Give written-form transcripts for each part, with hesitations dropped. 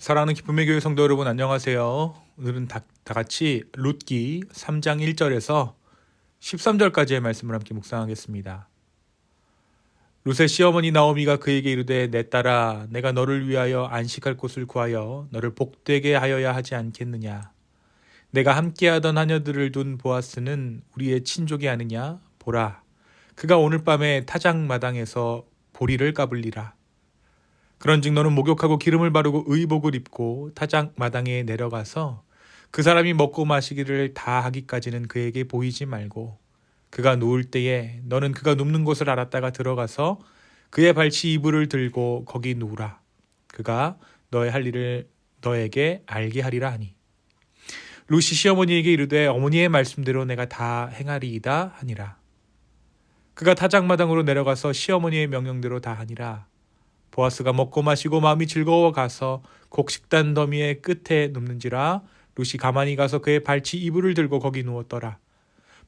사랑하는 기쁨의 교회 성도 여러분, 안녕하세요. 오늘은 다 같이 룻기 3장 1절에서 13절까지의 말씀을 함께 묵상하겠습니다. 룻의 시어머니 나오미가 그에게 이르되, 내 딸아, 내가 너를 위하여 안식할 곳을 구하여 너를 복되게 하여야 하지 않겠느냐. 내가 함께하던 하녀들을 둔 보아스는 우리의 친족이 아니냐. 보라, 그가 오늘 밤에 타작마당에서 보리를 까불리라. 그런즉 너는 목욕하고 기름을 바르고 의복을 입고 타작 마당에 내려가서 그 사람이 먹고 마시기를 다 하기까지는 그에게 보이지 말고, 그가 누울 때에 너는 그가 눕는 곳을 알았다가 들어가서 그의 발치 이불을 들고 거기 누우라. 그가 너의 할 일을 너에게 알게 하리라 하니, 룻이 시어머니에게 이르되, 어머니의 말씀대로 내가 다 행하리이다 하니라. 그가 타작 마당으로 내려가서 시어머니의 명령대로 다 하니라. 보아스가 먹고 마시고 마음이 즐거워 가서 곡식단 더미의 끝에 눕는지라. 룻이 가만히 가서 그의 발치 이불을 들고 거기 누웠더라.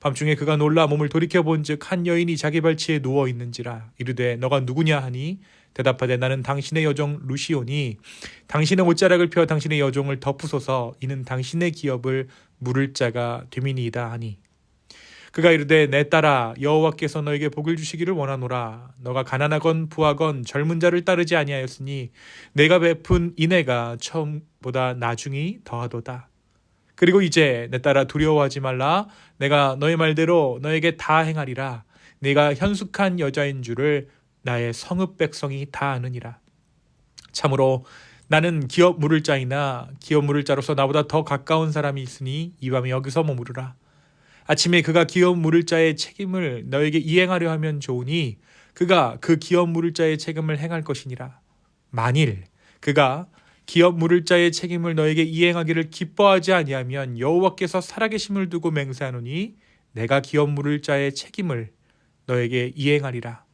밤중에 그가 놀라 몸을 돌이켜본즉 한 여인이 자기 발치에 누워 있는지라. 이르되, 너가 누구냐 하니, 대답하되, 나는 당신의 여종 룻이오니 당신의 옷자락을 펴 당신의 여종을 덮으소서. 이는 당신의 기업을 물을 자가 됨이니이다 하니, 그가 이르되, 내 딸아, 여호와께서 너에게 복을 주시기를 원하노라. 너가 가난하건 부하건 젊은 자를 따르지 아니하였으니 내가 베푼 인애가 처음보다 나중이 더하도다. 그리고 이제 내 딸아, 두려워하지 말라. 내가 너의 말대로 너에게 다 행하리라. 네가 현숙한 여자인 줄을 나의 성읍 백성이 다 아느니라. 참으로 나는 기업 물을 자이나 기업 물을 자로서 나보다 더 가까운 사람이 있으니 이 밤에 여기서 머무르라. 아침에 그가 기업 물을 자의 책임을 너에게 이행하려 하면 좋으니 그가 그 기업 물을 자의 책임을 행할 것이니라. 만일 그가 기업 물을 자의 책임을 너에게 이행하기를 기뻐하지 아니하면 여호와께서 살아계심을 두고 맹세하노니 내가 기업 물을 자의 책임을 너에게 이행하리라.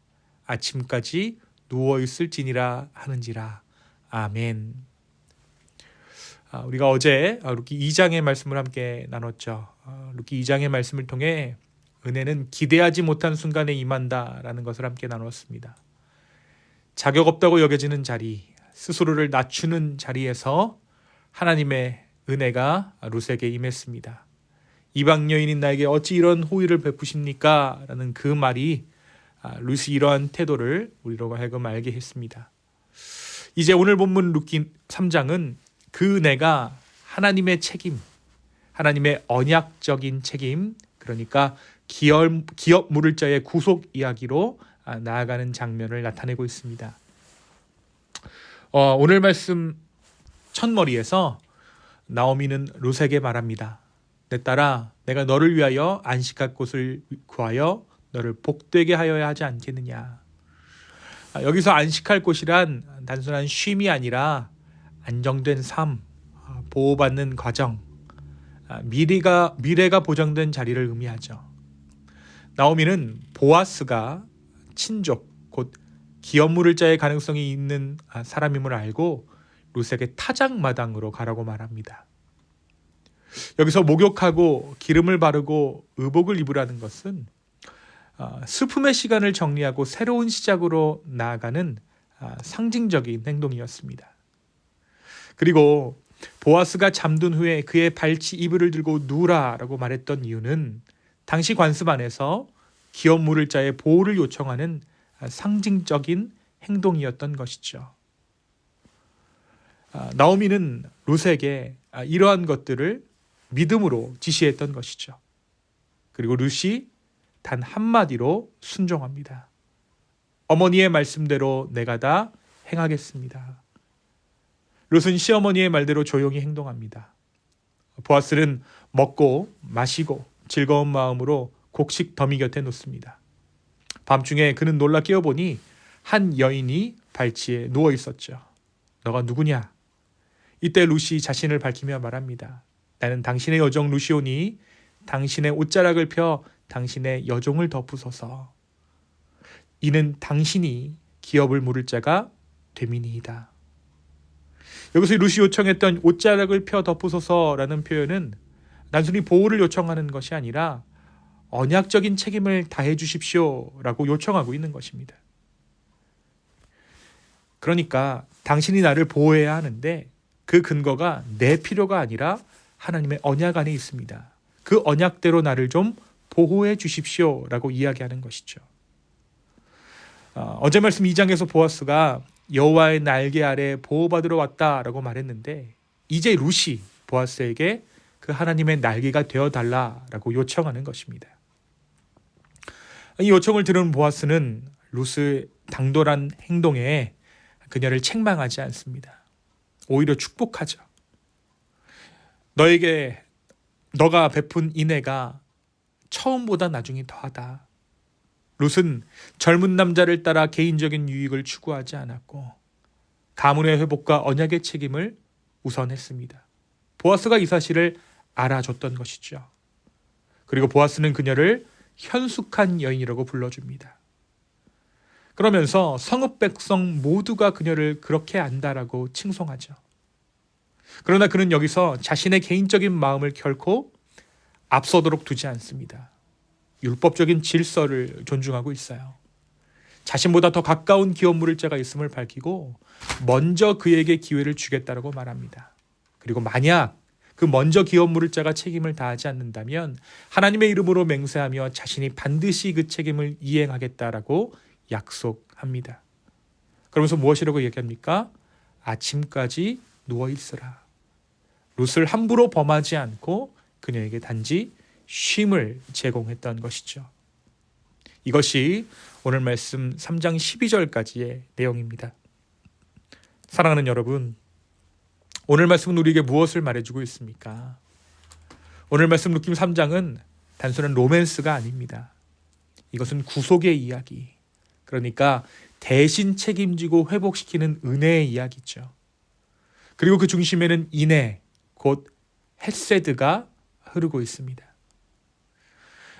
아침까지 누워 있을지니라 하는지라. 아멘. 우리가 어제 룻기 2장의 말씀을 함께 나눴죠. 룻기 2장의 말씀을 통해 은혜는 기대하지 못한 순간에 임한다라는 것을 함께 나눴습니다. 자격 없다고 여겨지는 자리, 스스로를 낮추는 자리에서 하나님의 은혜가 룻에게 임했습니다. 이방 여인인 나에게 어찌 이런 호의를 베푸십니까? 라는 그 말이 룻이 이러한 태도를 우리로 하여금 알게 했습니다. 이제 오늘 본문 룻기 3장은 그 은혜가 하나님의 책임, 하나님의 언약적인 책임, 그러니까 기업 물을 자의 구속 이야기로 나아가는 장면을 나타내고 있습니다. 오늘 말씀 첫머리에서 나오미는 룻에게 말합니다. 내 딸아, 내가 너를 위하여 안식할 곳을 구하여 너를 복되게 하여야 하지 않겠느냐. 여기서 안식할 곳이란 단순한 쉼이 아니라 안정된 삶, 보호받는 과정, 미래가 보장된 자리를 의미하죠. 나오미는 보아스가 친족, 곧 기업 물을 자의 가능성이 있는 사람임을 알고 룻에게 타작마당으로 가라고 말합니다. 여기서 목욕하고 기름을 바르고 의복을 입으라는 것은 슬픔의 시간을 정리하고 새로운 시작으로 나아가는 상징적인 행동이었습니다. 그리고 보아스가 잠든 후에 그의 발치 이불을 들고 누우라라고 말했던 이유는 당시 관습 안에서 기업 물을 자의 보호를 요청하는 상징적인 행동이었던 것이죠. 나오미는 룻에게 이러한 것들을 믿음으로 지시했던 것이죠. 그리고 룻이 단 한마디로 순종합니다. 어머니의 말씀대로 내가 다 행하겠습니다. 룻은 시어머니의 말대로 조용히 행동합니다. 보아스는 먹고 마시고 즐거운 마음으로 곡식 더미 곁에 눕습니다. 밤중에 그는 놀라 깨어보니 한 여인이 발치에 누워 있었죠. 너가 누구냐? 이때 룻이 자신을 밝히며 말합니다. 나는 당신의 여종 룻이오니 당신의 옷자락을 펴 당신의 여종을 덮으소서. 이는 당신이 기업을 물을 자가 됨이니이다. 여기서 룻이 요청했던 옷자락을 펴 덮으소서라는 표현은 단순히 보호를 요청하는 것이 아니라 언약적인 책임을 다해 주십시오라고 요청하고 있는 것입니다. 그러니까 당신이 나를 보호해야 하는데 그 근거가 내 필요가 아니라 하나님의 언약 안에 있습니다. 그 언약대로 나를 좀 보호해 주십시오라고 이야기하는 것이죠. 어제 말씀 2장에서 보아스가 여호와의 날개 아래 보호받으러 왔다라고 말했는데 이제 룻이 보아스에게 그 하나님의 날개가 되어달라라고 요청하는 것입니다. 이 요청을 들은 보아스는 룻의 당돌한 행동에 그녀를 책망하지 않습니다. 오히려 축복하죠. 너가 베푼 인애가 처음보다 나중이 더하다. 룻은 젊은 남자를 따라 개인적인 유익을 추구하지 않았고 가문의 회복과 언약의 책임을 우선했습니다. 보아스가 이 사실을 알아줬던 것이죠. 그리고 보아스는 그녀를 현숙한 여인이라고 불러줍니다. 그러면서 성읍 백성 모두가 그녀를 그렇게 안다라고 칭송하죠. 그러나 그는 여기서 자신의 개인적인 마음을 결코 앞서도록 두지 않습니다. 율법적인 질서를 존중하고 있어요. 자신보다 더 가까운 기업 물을 자가 있음을 밝히고 먼저 그에게 기회를 주겠다라고 말합니다. 그리고 만약 그 먼저 기업 물을 자가 책임을 다하지 않는다면 하나님의 이름으로 맹세하며 자신이 반드시 그 책임을 이행하겠다라고 약속합니다. 그러면서 무엇이라고 얘기합니까? 아침까지 누워있으라. 룻을 함부로 범하지 않고 그녀에게 단지 쉼을 제공했던 것이죠. 이것이 오늘 말씀 3장 12절까지의 내용입니다. 사랑하는 여러분, 오늘 말씀은 우리에게 무엇을 말해주고 있습니까? 오늘 말씀 룻기 3장은 단순한 로맨스가 아닙니다. 이것은 구속의 이야기, 그러니까 대신 책임지고 회복시키는 은혜의 이야기죠. 그리고 그 중심에는 인애, 곧 헤세드가 흐르고 있습니다.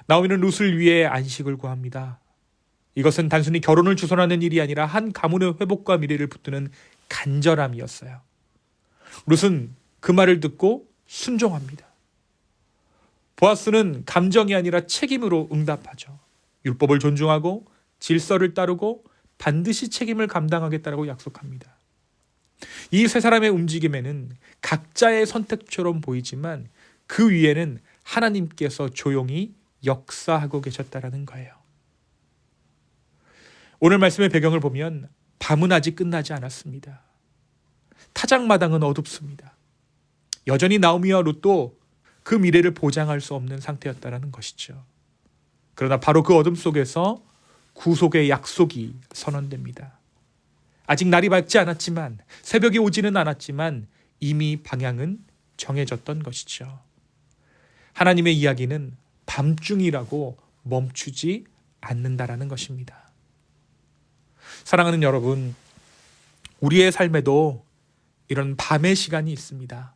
나오미는 룻을 위해 안식을 구합니다. 이것은 단순히 결혼을 주선하는 일이 아니라 한 가문의 회복과 미래를 붙드는 간절함이었어요. 룻은 그 말을 듣고 순종합니다. 보아스는 감정이 아니라 책임으로 응답하죠. 율법을 존중하고 질서를 따르고 반드시 책임을 감당하겠다고 약속합니다. 이 세 사람의 움직임에는 각자의 선택처럼 보이지만 그 위에는 하나님께서 조용히 역사하고 계셨다라는 거예요. 오늘 말씀의 배경을 보면 밤은 아직 끝나지 않았습니다. 타작마당은 어둡습니다. 여전히 나오미와 룻도 그 미래를 보장할 수 없는 상태였다는 것이죠. 그러나 바로 그 어둠 속에서 구속의 약속이 선언됩니다. 아직 날이 밝지 않았지만, 새벽이 오지는 않았지만 이미 방향은 정해졌던 것이죠. 하나님의 이야기는 밤중이라고 멈추지 않는다라는 것입니다. 사랑하는 여러분, 우리의 삶에도 이런 밤의 시간이 있습니다.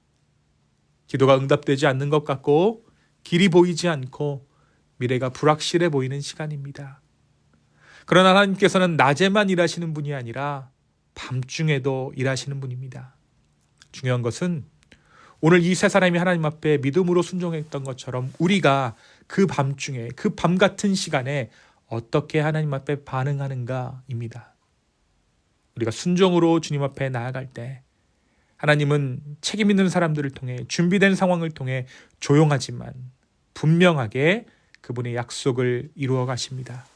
기도가 응답되지 않는 것 같고 길이 보이지 않고 미래가 불확실해 보이는 시간입니다. 그러나 하나님께서는 낮에만 일하시는 분이 아니라 밤중에도 일하시는 분입니다. 중요한 것은 오늘 이 세 사람이 하나님 앞에 믿음으로 순종했던 것처럼 우리가 그 밤중에, 그 밤 같은 시간에 어떻게 하나님 앞에 반응하는가입니다. 우리가 순종으로 주님 앞에 나아갈 때 하나님은 책임 있는 사람들을 통해 준비된 상황을 통해 조용하지만 분명하게 그분의 약속을 이루어 가십니다.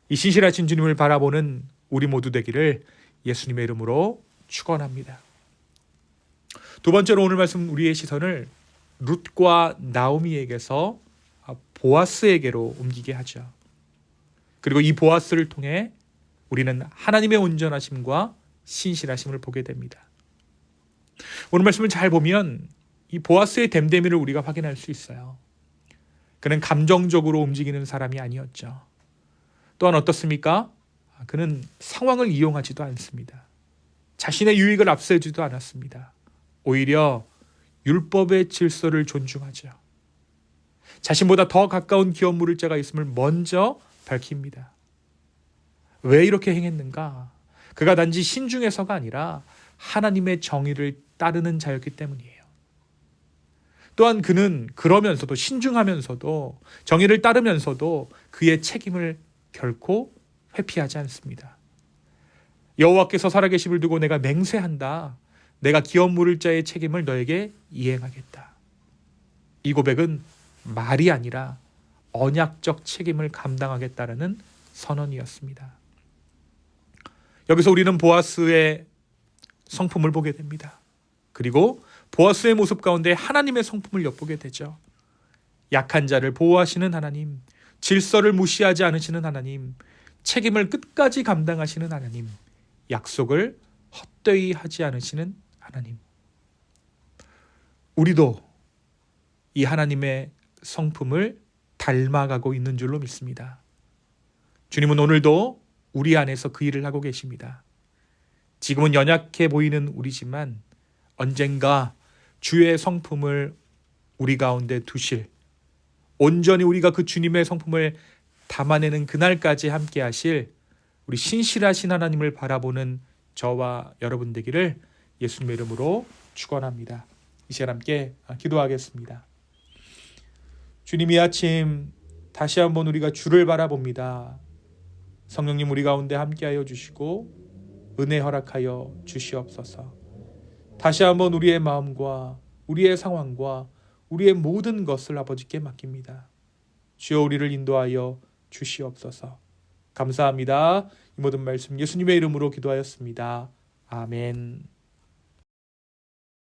이 신실하신 주님을 바라보는 우리 모두 되기를 예수님의 이름으로 축원합니다. 두 번째로 오늘 말씀 우리의 시선을 룻과 나오미에게서 보아스에게로 옮기게 하죠. 그리고 이 보아스를 통해 우리는 하나님의 온전하심과 신실하심을 보게 됩니다. 오늘 말씀을 잘 보면 이 보아스의 됨됨이를 우리가 확인할 수 있어요. 그는 감정적으로 움직이는 사람이 아니었죠. 또한 어떻습니까? 그는 상황을 이용하지도 않습니다. 자신의 유익을 앞세우지도 않았습니다. 오히려 율법의 질서를 존중하죠. 자신보다 더 가까운 기업 물을 자가 있음을 먼저 밝힙니다. 왜 이렇게 행했는가? 그가 단지 신중해서가 아니라 하나님의 정의를 따르는 자였기 때문이에요. 또한 그는 그러면서도 신중하면서도 정의를 따르면서도 그의 책임을 결코 회피하지 않습니다. 여호와께서 살아계심을 두고 내가 맹세한다. 내가 기업 물을 자의 책임을 너에게 이행하겠다. 이 고백은 말이 아니라 언약적 책임을 감당하겠다라는 선언이었습니다. 여기서 우리는 보아스의 성품을 보게 됩니다. 그리고 보아스의 모습 가운데 하나님의 성품을 엿보게 되죠. 약한 자를 보호하시는 하나님, 질서를 무시하지 않으시는 하나님, 책임을 끝까지 감당하시는 하나님, 약속을 헛되이 하지 않으시는 하나님. 우리도 이 하나님의 성품을 닮아가고 있는 줄로 믿습니다. 주님은 오늘도 우리 안에서 그 일을 하고 계십니다. 지금은 연약해 보이는 우리지만 언젠가 주의 성품을 우리 가운데 두실, 온전히 우리가 그 주님의 성품을 담아내는 그날까지 함께 하실 우리 신실하신 하나님을 바라보는 저와 여러분 되기를 예수님의 이름으로 축원합니다. 이 시간 함께 기도하겠습니다. 주님, 이 아침 다시 한번 우리가 주를 바라봅니다. 성령님, 우리 가운데 함께하여 주시고 은혜 허락하여 주시옵소서. 다시 한번 우리의 마음과 우리의 상황과 우리의 모든 것을 아버지께 맡깁니다. 주여, 우리를 인도하여 주시옵소서. 감사합니다. 이 모든 말씀 예수님의 이름으로 기도하였습니다. 아멘.